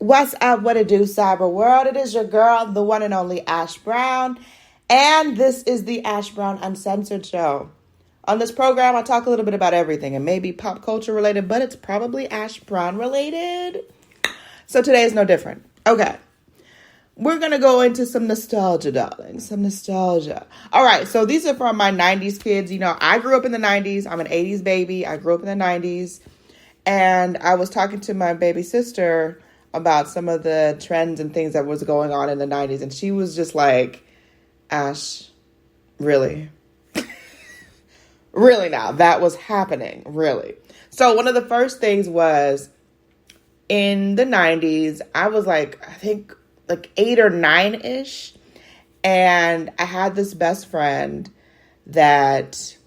What's up? What it do, cyber world? It is your girl, the one and only Ash Brown, and this is the Ash Brown Uncensored Show. On this program, I talk a little bit about everything, and maybe pop culture related, but it's probably Ash Brown related. So today is no different. Okay, we're gonna go into some nostalgia, darling. Some nostalgia. All right, so these are from my 90s kids. You know, I grew up in the 90s. I'm an 80s baby. I grew up in the 90s, and I was talking to my baby sister about some of the trends and things that was going on in the 90s. And she was just like, Ash, really? Really now? That was happening, really? So one of the first things was in the 90s, I was like, I think like 8 or 9-ish. And I had this best friend that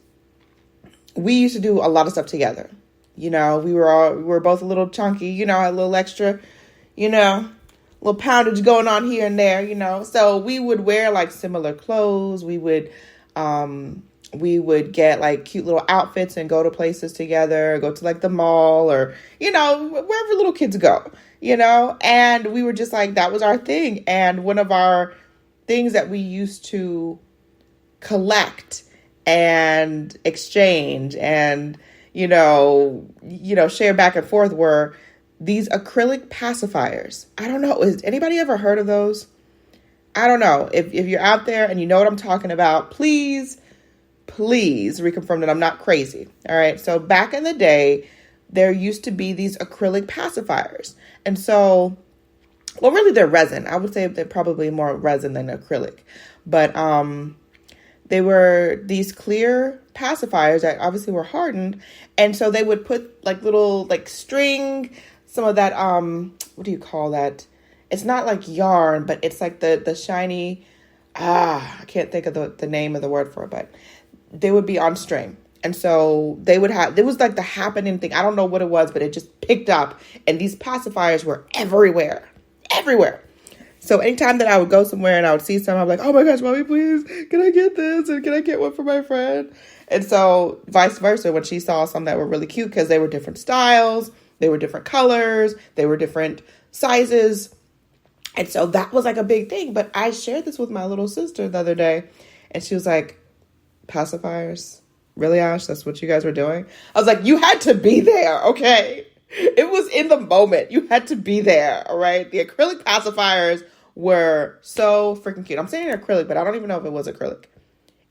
we used to do a lot of stuff together. You know, we were both a little chunky, you know, had a little extra, you know, a little poundage going on here and there, you know. So we would wear like similar clothes. We would get like cute little outfits and go to places together, go to like the mall or, you know, wherever little kids go, you know. And we were just like, that was our thing. And one of our things that we used to collect and exchange and, you know, share back and forth were these acrylic pacifiers. I don't know. Has anybody ever heard of those? I don't know. If you're out there and you know what I'm talking about, please reconfirm that I'm not crazy. All right. So back in the day, there used to be these acrylic pacifiers. And so, well, really they're resin. I would say they're probably more resin than acrylic. But they were these clear pacifiers that obviously were hardened. And so they would put like little like string, some of that, what do you call that? It's not like yarn, but it's like the shiny, I can't think of the name of the word for it, but they would be on string. And so they would have, it was like the happening thing. I don't know what it was, but it just picked up. And these pacifiers were everywhere. So anytime that I would go somewhere and I would see some, I'm like, oh my gosh, mommy, please, can I get this? And can I get one for my friend? And so vice versa, when she saw some that were really cute because they were different styles, they were different colors, they were different sizes. And so that was like a big thing. But I shared this with my little sister the other day and she was like, pacifiers? Really, Ash? That's what you guys were doing? I was like, you had to be there, okay? It was in the moment. You had to be there, all right? The acrylic pacifiers were so freaking cute. I'm saying acrylic, but I don't even know if it was acrylic.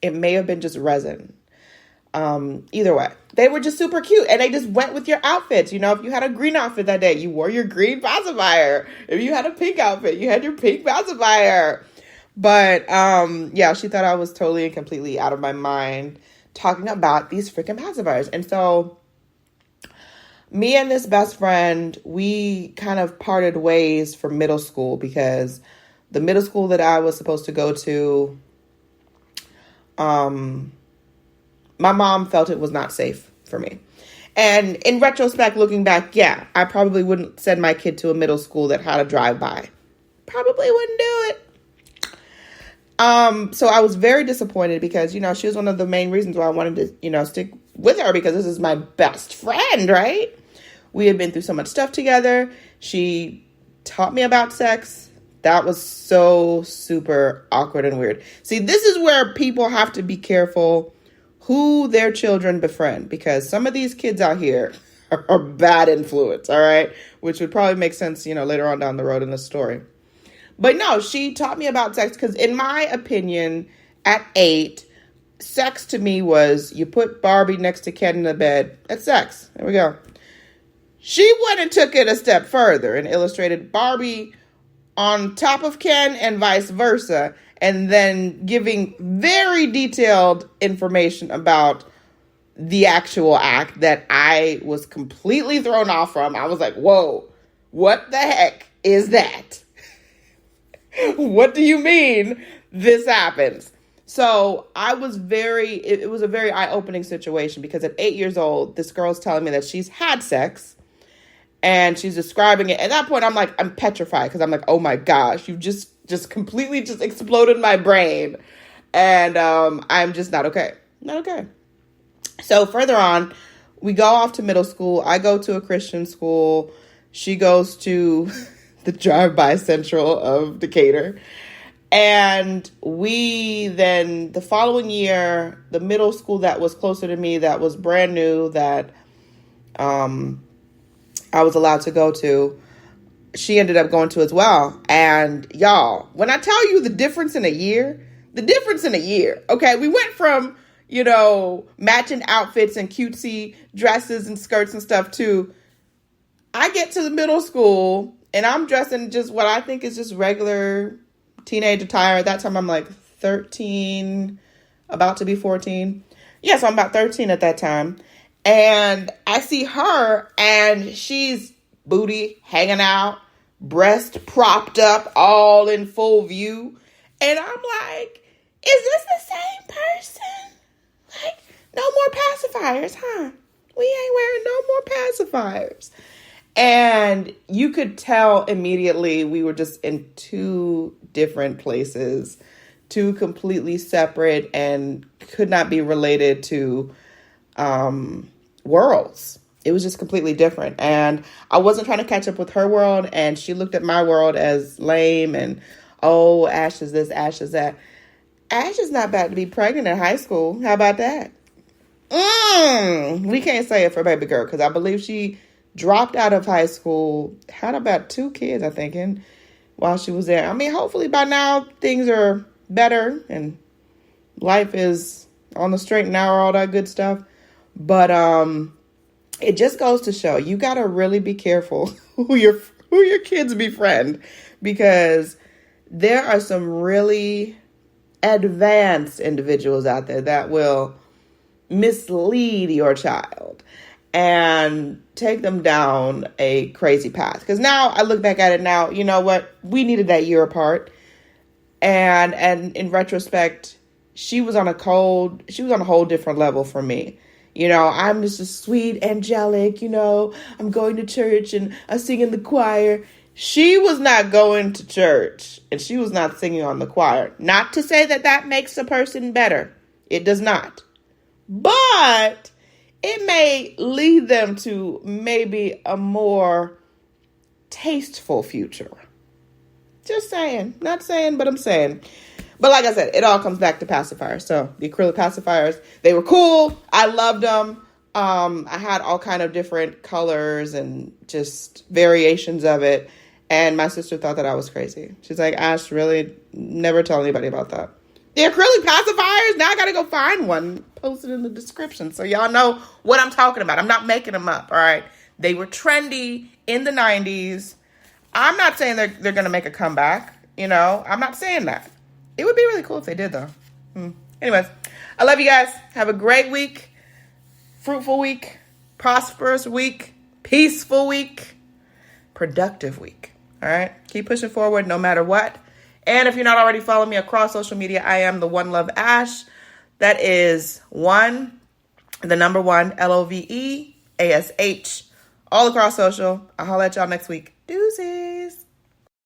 It may have been just resin. Either way, they were just super cute and they just went with your outfits. You know, if you had a green outfit that day, you wore your green pacifier. If you had a pink outfit, you had your pink pacifier. But, yeah, she thought I was totally and completely out of my mind talking about these freaking pacifiers. And so me and this best friend, we kind of parted ways for middle school because the middle school that I was supposed to go to, my mom felt it was not safe for me. And in retrospect, looking back, yeah, I probably wouldn't send my kid to a middle school that had a drive-by. Probably wouldn't do it. So I was very disappointed because, you know, she was one of the main reasons why I wanted to, you know, stick with her because this is my best friend, right? We had been through so much stuff together. She taught me about sex. That was so super awkward and weird. See, this is where people have to be careful who their children befriend because some of these kids out here are bad influence, all right? Which would probably make sense, you know, later on down the road in the story. But no, she taught me about sex because in my opinion, at 8, sex to me was you put Barbie next to Ken in the bed. That's sex. There we go. She went and took it a step further and illustrated Barbie on top of Ken and vice versa. And then giving very detailed information about the actual act that I was completely thrown off from. I was like, whoa, what the heck is that? What do you mean this happens? So I was it was a very eye-opening situation because at 8 years old, this girl's telling me that she's had sex and she's describing it. At that point, I'm petrified because I'm like, oh my gosh, you've just completely just exploded my brain. And I'm just not okay. Not okay. So further on, we go off to middle school. I go to a Christian school. She goes to the drive-by central of Decatur. And we then, the following year, the middle school that was closer to me, that was brand new, that I was allowed to go to, she ended up going to as well. And y'all, when I tell you the difference in a year, okay, we went from, matching outfits and cutesy dresses and skirts and stuff to, I get to the middle school and I'm dressed in just what I think is just regular teenage attire. At that time, I'm like 13, about to be 14. Yeah, so I'm about 13 at that time. And I see her and she's booty hanging out, breast propped up, all in full view. And I'm like, is this the same person? Like, no more pacifiers, huh? We ain't wearing no more pacifiers. And you could tell immediately we were just in two different places, two completely separate and could not be related to worlds. It was just completely different. And I wasn't trying to catch up with her world. And she looked at my world as lame and, oh, Ash is this, Ash is that. Ash is not about to be pregnant in high school. How about that? We can't say it for baby girl because I believe she dropped out of high school, had about 2 kids, I think, and while she was there. I mean, hopefully by now things are better and life is on the straight and narrow, all that good stuff. But it just goes to show you got to really be careful who your kids befriend, because there are some really advanced individuals out there that will mislead your child and take them down a crazy path. Because now I look back at it now, you know what? We needed that year apart. And in retrospect, she was on a whole different level for me. I'm just a sweet, angelic, I'm going to church and I sing in the choir. She was not going to church and she was not singing on the choir. Not to say that makes a person better. It does not. But it may lead them to maybe a more tasteful future. Just saying. Not saying, but I'm saying. But like I said, it all comes back to pacifiers. So the acrylic pacifiers, they were cool. I loved them. I had all kind of different colors and just variations of it. And my sister thought that I was crazy. She's like, Ash, really? Never tell anybody about that. The acrylic pacifiers, now I got to go find one. Post it in the description so y'all know what I'm talking about. I'm not making them up, all right? They were trendy in the 90s. I'm not saying they're going to make a comeback. I'm not saying that. It would be really cool if they did, though. Anyways, I love you guys. Have a great week. Fruitful week. Prosperous week. Peaceful week. Productive week. All right? Keep pushing forward no matter what. And if you're not already following me across social media, I am the One Love Ash. That is 1, the number 1, LOVEASH. All across social. I'll holler at y'all next week. Deuces.